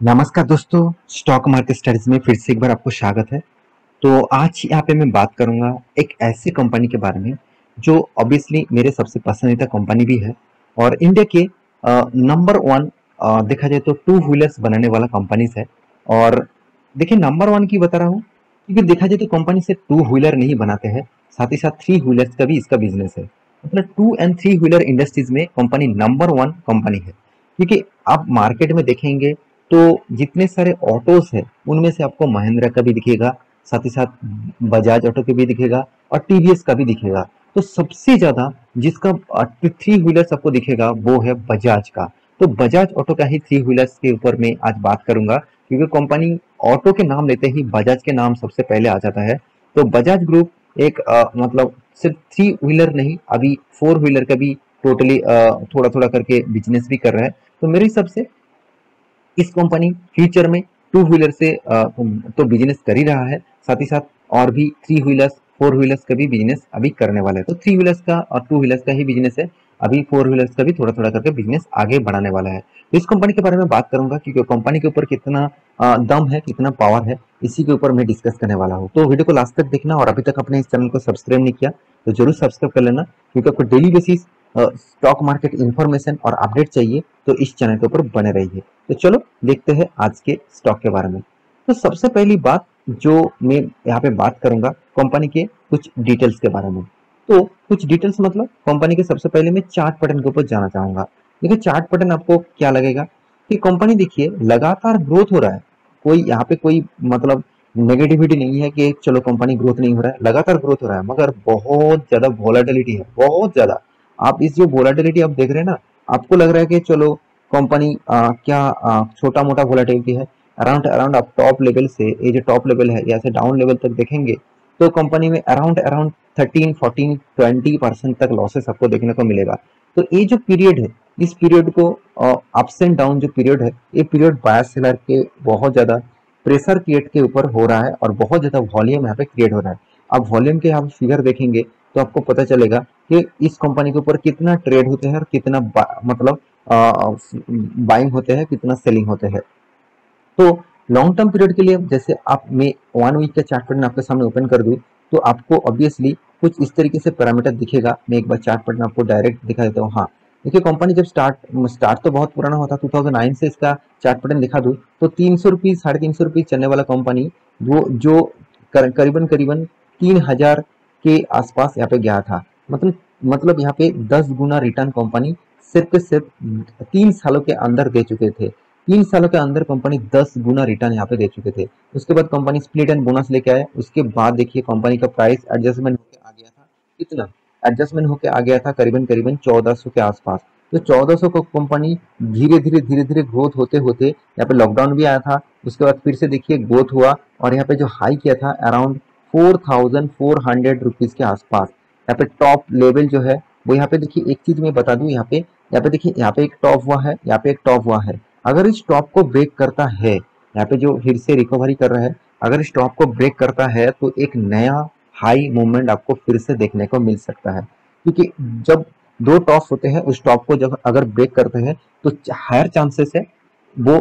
नमस्कार दोस्तों, stock market studies में फिर से एक बार आपको स्वागत है। तो आज यहाँ पे मैं बात करूँगा एक ऐसी कंपनी के बारे में जो ऑब्वियसली मेरे सबसे पसंदीदा कंपनी भी है और इंडिया के नंबर वन देखा जाए तो टू व्हीलर्स बनाने वाला कंपनीज है। और देखिए नंबर वन की बता रहा हूँ क्योंकि देखा जाए तो कंपनी से टू व्हीलर नहीं बनाते हैं, साथ ही साथ थ्री व्हीलर्स का भी इसका बिजनेस है। मतलब two and three wheeler industries में कंपनी नंबर वन कंपनी है। क्योंकि आप मार्केट में देखेंगे तो जितने सारे ऑटोज है उनमें से आपको महिंद्रा का भी दिखेगा, साथ ही साथ बजाज ऑटो के भी दिखेगा और टीवीएस का भी दिखेगा। तो सबसे ज्यादा जिसका थ्री व्हीलर्स आपको दिखेगा वो है बजाज का। तो बजाज ऑटो का ही थ्री व्हीलर्स के ऊपर मैं आज बात करूंगा क्योंकि कंपनी ऑटो के नाम लेते ही बजाज के नाम सबसे पहले आ जाता है। तो बजाज ग्रुप एक मतलब सिर्फ थ्री व्हीलर नहीं, अभी फोर व्हीलर का भी टोटली थोड़ा थोड़ा करके बिजनेस भी कर रहा है। तो मेरे हिसाब से इस कंपनी फ्यूचर में टू व्हीलर से तो बिजनेस कर ही रहा है, साथ ही साथ और भी थ्री व्हीलर्स फोर व्हीलर्स का भी बिजनेस अभी करने वाला है। तो थ्री व्हीलर्स का और टू व्हीलर्स का ही बिजनेस है, अभी फोर व्हीलर्स का भी थोड़ा थोड़ा करके बिजनेस आगे बढ़ाने वाला है। तो इस कंपनी के बारे में बात करूंगा क्योंकि कंपनी के ऊपर कितना दम है, कितना पावर है, इसी के ऊपर मैं डिस्कस करने वाला हूँ। तो वीडियो को लास्ट तक देखना और अभी तक अपने इस चैनल को सब्सक्राइब नहीं किया तो जरूर सब्सक्राइब कर लेना क्योंकि आपको daily basis stock market information और अपडेट चाहिए तो इस चैनल के ऊपर बने रहिए। तो चलो देखते हैं आज के स्टॉक के बारे में। तो सबसे पहली बात जो मैं यहाँ पे बात करूंगा कंपनी के कुछ डिटेल्स के बारे में। तो कुछ डिटेल्स मतलब कंपनी के सबसे पहले मैं चार्ट पैटर्न के ऊपर जाना चाहूंगा। देखिए चार्ट पैटर्न आपको क्या लगेगा कि कंपनी देखिए लगातार ग्रोथ हो रहा है, कोई यहाँ पे कोई मतलब नेगेटिविटी नहीं है कि चलो कंपनी ग्रोथ नहीं हो रहा है, लगातार ग्रोथ हो रहा है मगर बहुत ज्यादा वोलेटिलिटी है, बहुत ज्यादा। आप इस जो वोलेटिलिटी आप देख रहे हैं ना, आपको लग रहा है कि चलो कंपनी क्या छोटा मोटा वोलेटिलिटी है। अराउंड अराउंड आप टॉप लेवल से ये जो टॉप लेवल है या से डाउन लेवल तक देखेंगे तो कंपनी में अराउंड अराउंड 13 14 20% तक लॉसेस आपको देखने को मिलेगा। तो ये जो पीरियड है इस पीरियड को अप्स एंड डाउन जो पीरियड है ये पीरियड बायर सेलर के बहुत ज्यादा प्रेशर क्रिएट के ऊपर हो रहा है और बहुत ज्यादा वॉल्यूम यहाँ पे क्रिएट हो रहा है। आप वॉल्यूम के आप फिगर देखेंगे तो आपको पता चलेगा कि इस कंपनी के ऊपर कितना ट्रेड होते हैं और कितना मतलब बाइंग होते हैं, कितना सेलिंग होते हैं। तो लॉन्ग टर्म पीरियड के लिए जैसे आप मैं वन वीक का चार्ट पैटर्न आपके सामने ओपन कर दूं तो आपको ऑब्वियसली कुछ इस तरीके से पैरामीटर दिखेगा। मैं एक बार चार्ट पैटर्न आपको डायरेक्ट दिखा देता हूँ। हाँ देखिए कंपनी जब स्टार्ट तो बहुत पुराना होता 2009 से इसका चार्ट पैटर्न दिखा दूं तो 300 रुपीज 350 रुपीज चलने वाला कंपनी वो जो करीबन करीबन 3000 के आसपास यहाँ पे गया था। मतलब यहाँ पे 10 गुना रिटर्न कंपनी सिर्फ 3 सालों के अंदर दे चुके थे। 3 सालों के अंदर कंपनी 10 गुना रिटर्न यहाँ पे दे चुके थे। उसके बाद कंपनी स्प्लिट एंड बोनस लेके आए, उसके बाद देखिए कंपनी का प्राइस एडजस्टमेंट होकर आ गया था। कितना एडजस्टमेंट होकर आ गया था? करीबन करीबन 1400 के आसपास। तो 1400 को कंपनी धीरे धीरे ग्रोथ होते होते यहाँ पे लॉकडाउन भी आया था, उसके बाद फिर से देखिए ग्रोथ हुआ और यहाँ पे जो हाई किया था अराउंड 4400 रुपीज के आसपास। यहाँ पे टॉप लेवल जो है वो यहाँ पे देखिए एक चीज मैं बता दूं, यहाँ पे देखिए यहाँ पे एक टॉप हुआ है, यहाँ पे एक टॉप हुआ है। अगर इस टॉप को ब्रेक करता है, यहाँ पे जो फिर से रिकवरी कर रहा है, अगर इस टॉप को ब्रेक करता है तो एक नया हाई मूवमेंट आपको फिर से देखने को मिल सकता है। क्योंकि जब दो टॉप होते हैं उस टॉप को जब अगर ब्रेक करते हैं तो हायर चांसेस है वो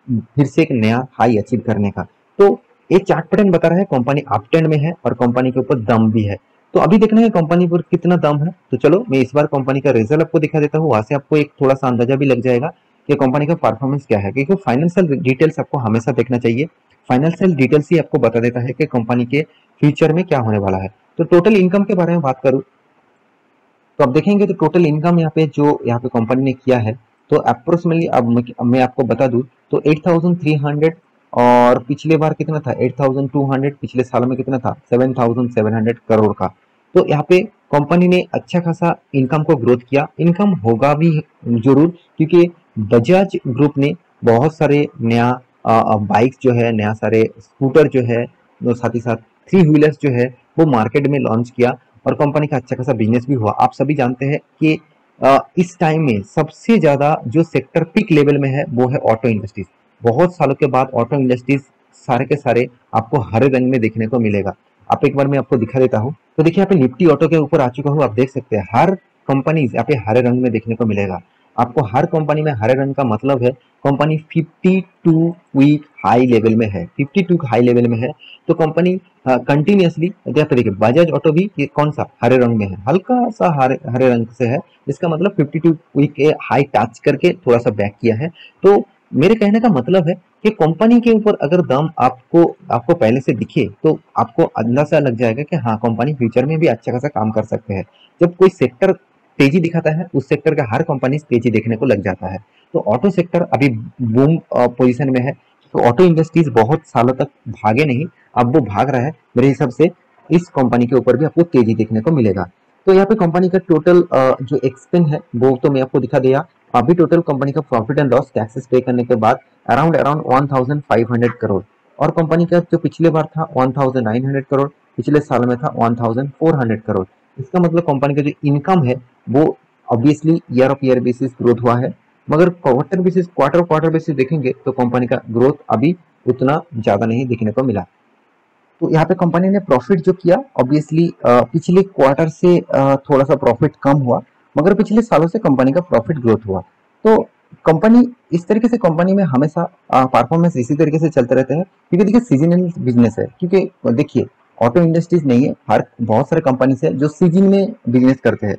फिर से एक नया हाई अचीव करने का। तो ये चार्ट पैटर्न बता रहा है कंपनी अप ट्रेंड में है और कंपनी के ऊपर दम भी है। तो अभी देखना है कंपनी पर कितना दम है। तो चलो मैं इस बार कंपनी का रिजल्ट आपको दिखा देता हूँ, वहां से आपको एक थोड़ा सा अंदाजा भी लग जाएगा कि कंपनी का परफॉर्मेंस क्या है। क्योंकि फाइनेंशियल डिटेल्स आपको हमेशा देखना चाहिए, फाइनेंशियल डिटेल्स ही आपको बता देता है कि कंपनी के फ्यूचर में क्या होने वाला है। तो टोटल इनकम के बारे में बात करूं तो आप देखेंगे तो टोटल इनकम यहाँ पे जो यहाँ पे कंपनी ने किया है तो अप्रोक्सीमेटली अब मैं आपको बता दूं तो 8300 और पिछले बार कितना था 8200, पिछले साल में कितना था 7700 करोड़ का। तो यहाँ पे कंपनी ने अच्छा खासा इनकम को ग्रोथ किया, इनकम होगा भी जरूर क्योंकि बजाज ग्रुप ने बहुत सारे नया बाइक्स जो है, नया सारे स्कूटर जो है, साथ ही साथ थ्री व्हीलर्स जो है वो मार्केट में लॉन्च किया और कंपनी का अच्छा खासा बिजनेस भी हुआ। आप सभी जानते हैं कि इस टाइम में सबसे ज्यादा जो सेक्टर पीक लेवल में है वो है ऑटो इंडस्ट्रीज। बहुत सालों के बाद ऑटो इंडस्ट्रीज सारे के सारे आपको हरे रंग में देखने को मिलेगा। आप एक बार मैं आपको दिखा देता हूँ। तो देखिए यहाँ पे निफ्टी ऑटो के ऊपर आ चुका हूँ, आप देख सकते हैं हर कंपनी यहाँ पे हरे रंग में देखने को मिलेगा। आपको हर कंपनी में हरे रंग का मतलब है कंपनी 52 वीक हाई लेवल में है, 52 हाई लेवल में है। तो कंपनी कंटिन्यूसली, जैसे देखिए बजाज ऑटो भी ये कौन सा हरे रंग में है, हल्का सा हरे हरे रंग से है, इसका मतलब 52 वीक के हाई टच करके थोड़ा सा बैक किया है। तो मेरे कहने का मतलब है कि कंपनी के ऊपर अगर दम आपको आपको पहले से दिखे तो आपको अंदाजा लग जाएगा कि हाँ कंपनी फ्यूचर में भी अच्छा खासा काम कर सकते हैं। जब कोई सेक्टर तेजी दिखाता है उस सेक्टर का हर कंपनी तेजी देखने को लग जाता है। तो ऑटो सेक्टर अभी बूम पोजीशन में है। तो ऑटो इंडस्ट्रीज बहुत सालों तक भागे नहीं, अब वो भाग रहा है। मेरे हिसाब से इस कंपनी के ऊपर भी आपको तेजी देखने को मिलेगा। तो यहाँ पे कंपनी का टोटल जो एक्सपेंस है वो तो मैं आपको दिखा दिया। अभी टोटल कंपनी का प्रॉफिट एंड लॉस टैक्सेस पे करने के बाद अराउंड अराउंड 1500 करोड़, और कंपनी का जो पिछले बार था 1900 करोड़, पिछले साल में था 1400 करोड़। इसका मतलब कंपनी का जो इनकम है वो obviously year of year basis growth हुआ है, मगर क्वार्टर क्वार्टर बेसिस देखेंगे तो कंपनी का ग्रोथ अभी उतना ज्यादा नहीं देखने को मिला। तो यहाँ पे कंपनी ने प्रॉफिट जो किया ऑब्वियसली पिछले क्वार्टर से थोड़ा सा प्रॉफिट कम हुआ, मगर पिछले सालों से कंपनी का प्रॉफिट ग्रोथ हुआ। तो कंपनी इस तरीके से, कंपनी में हमेशा परफॉर्मेंस इसी तरीके से चलते रहते हैं, क्योंकि देखिए सीजनल बिजनेस है। क्योंकि देखिए ऑटो इंडस्ट्रीज नहीं है, हर बहुत सारे कंपनीज है जो सीजन में बिजनेस करते हैं,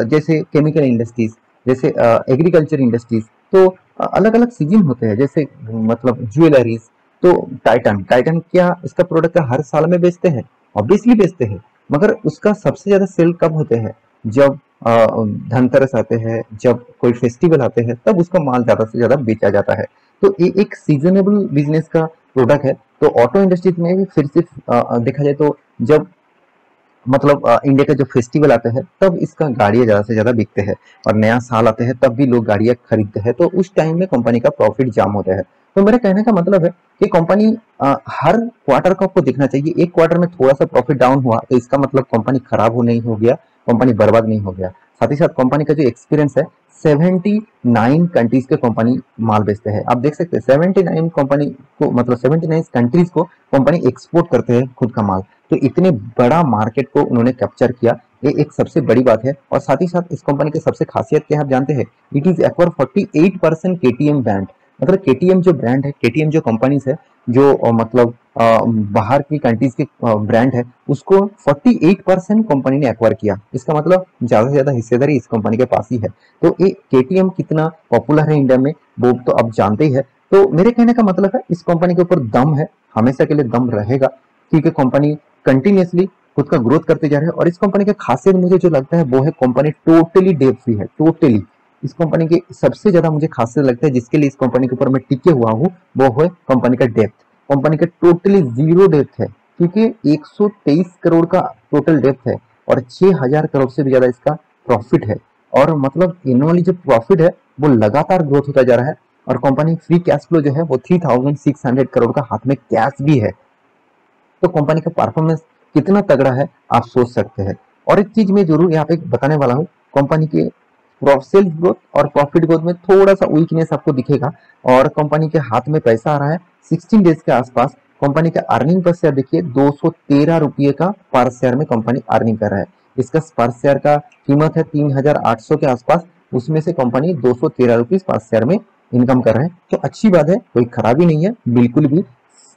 जैसे केमिकल इंडस्ट्रीज, जैसे एग्रीकल्चर इंडस्ट्रीज। तो अलग अलग सीजन होते हैं, जैसे मतलब ज्वेलरीज। तो टाइटन टाइटन क्या इसका प्रोडक्ट हर साल में बेचते हैं, ऑब्वियसली बेचते हैं, मगर उसका सबसे ज्यादा सेल कब होते हैं, जब धनतेरस आते हैं, जब कोई फेस्टिवल आते हैं, तब उसका माल ज्यादा से ज्यादा बेचा जाता है। तो ये एक सीजनेबल बिजनेस का प्रोडक्ट है। तो ऑटो इंडस्ट्रीज में भी फिर से देखा जाए तो जब मतलब इंडिया के जो फेस्टिवल आते हैं तब इसका गाड़ियां ज्यादा से ज्यादा बिकते हैं, और नया साल आते हैं तब भी लोग गाड़ियां खरीदते हैं। तो उस टाइम में कंपनी का प्रॉफिट जाम होता है। तो मेरे कहने का मतलब है कि कंपनी हर क्वार्टर को आपको देखना चाहिए। एक क्वार्टर में थोड़ा सा प्रॉफिट डाउन हुआ तो इसका मतलब कंपनी खराब हो नहीं हो गया, कंपनी बर्बाद नहीं हो गया। साथ ही साथ कंपनी का जो एक्सपीरियंस है, 79 कंट्रीज के कंपनी माल बेचते हैं। आप देख सकते हैं 79 कंपनी को, मतलब 79 कंट्रीज को कंपनी एक्सपोर्ट करते हैं खुद का माल। तो इतने बड़ा मार्केट को उन्होंने कैप्चर किया, ये एक सबसे बड़ी बात है। और साथ ही साथ इस कंपनी की सबसे खासियत क्या है आप जानते हैं, it is acquire 48% KTM brand. मतलब केटीएम जो ब्रांड है, केटीएम जो कंपनीज है, जो मतलब बाहर की कंट्रीज के ब्रांड है, उसको 48% कंपनी ने एक्वायर किया। इसका मतलब ज्यादा से ज्यादा हिस्सेदारी इस कंपनी के पास ही है। तो ये केटीएम कितना पॉपुलर है इंडिया में वो तो आप जानते ही है। तो मेरे कहने का मतलब है इस कंपनी के ऊपर दम है, हमेशा के लिए दम रहेगा, क्योंकि कंपनी कंटिन्यूसली खुद का ग्रोथ करते जा रहे हैं। और इस कंपनी का खासियत मुझे जो लगता है वो है कंपनी टोटली डेट फ्री है, टोटली। इस कंपनी के सबसे ज्यादा मुझे खासियत लगता है जिसके लिए इस कंपनी के ऊपर मैं टिके हुआ हूँ, वो है कंपनी का डेप्थ। कंपनी का टोटली जीरो डेप्थ है, क्योंकि 123 करोड़ का टोटल डेप्थ है और 6000 करोड़ से भी ज्यादा इसका प्रॉफिट है। और मतलब एनुअली जो प्रॉफिट है वो लगातार ग्रोथ होता जा रहा है। और कंपनी फ्री कैश फ्लो जो है वो 3600 करोड़ का हाथ में कैश भी है। तो कंपनी का परफॉर्मेंस कितना तगड़ा है आप सोच सकते हैं। और एक चीज मैं जरूर यहाँ पे बताने वाला हूँ, कंपनी के सेल्स ग्रोथ और प्रॉफिट ग्रोथ में थोड़ा सा वीकनेस आपको दिखेगा। और कंपनी के हाथ में पैसा आ रहा है 16 डेज के आसपास। कंपनी का अर्निंग पर शेयर देखिए 213 रुपये का पर शेयर में कंपनी अर्निंग कर रहा है। इसका पर शेयर का कीमत है 3800 के आसपास, उसमें से कंपनी 213 रुपीज पर शेयर में इनकम कर रहे हैं। तो अच्छी बात है, कोई खराबी नहीं है बिल्कुल भी,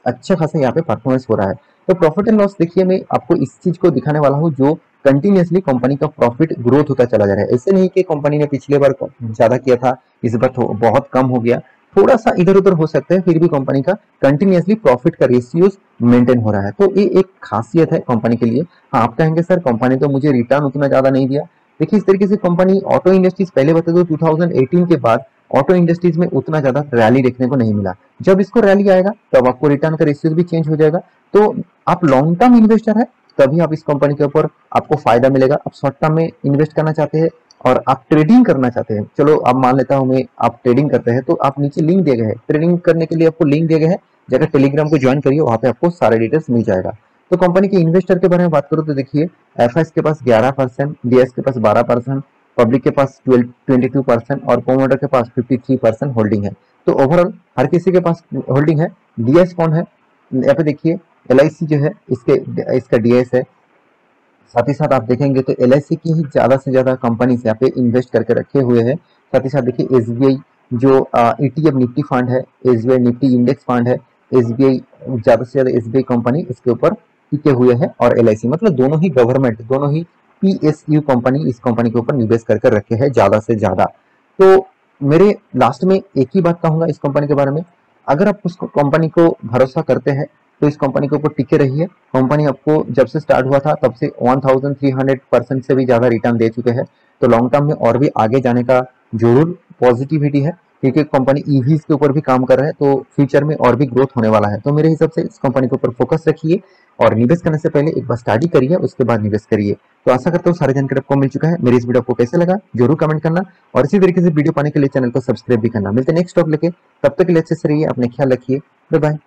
अच्छा खासा यहाँ पे परफॉर्मेंस हो रहा है। तो प्रॉफिट एंड लॉस देखिए, मैं आपको इस चीज को दिखाने वाला हूँ जो कंटिन्यूसली कंपनी का प्रॉफिट ग्रोथ होता चला जा रहा है। ऐसे नहीं कि कंपनी ने पिछले बार ज्यादा किया था, इस बार बहुत कम हो गया, थोड़ा सा इधर उधर हो सकता है, फिर भी कंपनी का कंटिन्यूसली प्रॉफिट का रेशियोज मेंटेन हो रहा है। तो ये एक खासियत है कंपनी के लिए। हाँ, आप कहेंगे सर कंपनी तो मुझे रिटर्न उतना ज्यादा नहीं दिया। देखिए इस तरीके से कंपनी ऑटो इंडस्ट्रीज, पहले बता दो 2018 के बाद ऑटो इंडस्ट्रीज में उतना ज्यादा रैली देखने को नहीं मिला। जब इसको रैली आएगा तब आपको रिटर्न का रेशियो भी चेंज हो जाएगा। तो आप लॉन्ग टर्म इन्वेस्टर है तभी आप इस कंपनी के ऊपर आपको फायदा मिलेगा। आप शॉर्ट टर्म में इन्वेस्ट करना चाहते हैं और आप ट्रेडिंग करना चाहते हैं, चलो अब मान लेता हूं मैं आप ट्रेडिंग करते हैं, तो आप नीचे लिंक दिए गए हैं, ट्रेडिंग करने के लिए आपको लिंक दिए गए हैं, जाकर टेलीग्राम को ज्वाइन करिए, वहां पे आपको सारे डिटेल्स मिल जाएगा। तो कंपनी के इन्वेस्टर के बारे में बात करूं तो देखिए एफएस के पास 11%, डीएस के पास 12%, पब्लिक के पास 22% और प्रोमोटर के पास 53% होल्डिंग है। तो ओवरऑल हर किसी के पास होल्डिंग है। डीएस कौन है यहाँ पे देखिए, एलआईसी जो है इसका डीएस है। साथ ही साथ आप देखेंगे तो एलआईसी की ही ज्यादा से ज्यादा कंपनी यहाँ पे इन्वेस्ट करके रखे हुए हैं। साथ ही साथ देखिए एसबीआई जो ETF निफ्टी फंड है, SBI निफ्टी इंडेक्स फंड है, SBI ज्यादा से ज्यादा SBI कंपनी इसके ऊपर टिके हुए हैं, और LIC मतलब दोनों ही गवर्नमेंट, दोनों ही PSU कंपनी इस कंपनी के ऊपर निवेश करके रखे हैं ज्यादा से ज्यादा। तो मेरे लास्ट में एक ही बात कहूंगा इस कंपनी के बारे में, अगर आप उस कंपनी को भरोसा करते हैं तो इस कंपनी के ऊपर टिके रहिए। कंपनी आपको जब से स्टार्ट हुआ था तब से 1300% से भी ज्यादा रिटर्न दे चुके हैं, तो लॉन्ग टर्म में और भी आगे जाने का जरूर पॉजिटिविटी है, क्योंकि कंपनी ईवीज के ऊपर भी काम कर रहा है, तो फ्यूचर में और भी ग्रोथ होने वाला है। तो मेरे हिसाब से इस कंपनी के ऊपर फोकस रखिए और निवेश करने से पहले एक बार स्टडी करिए, उसके बाद निवेश करिए। तो आशा करता हूँ सारी जानकारी आपको मिल चुका है। मेरी इस वीडियो आपको कैसे लगा जरूर कमेंट करना, और इसी तरीके से वीडियो पाने के लिए चैनल को सब्सक्राइब भी करना। मिलते हैं नेक्स्ट टॉप लेके, तब तक के लिए अच्छे से रहिए, अपने ख्याल रखिए, बाय बाय।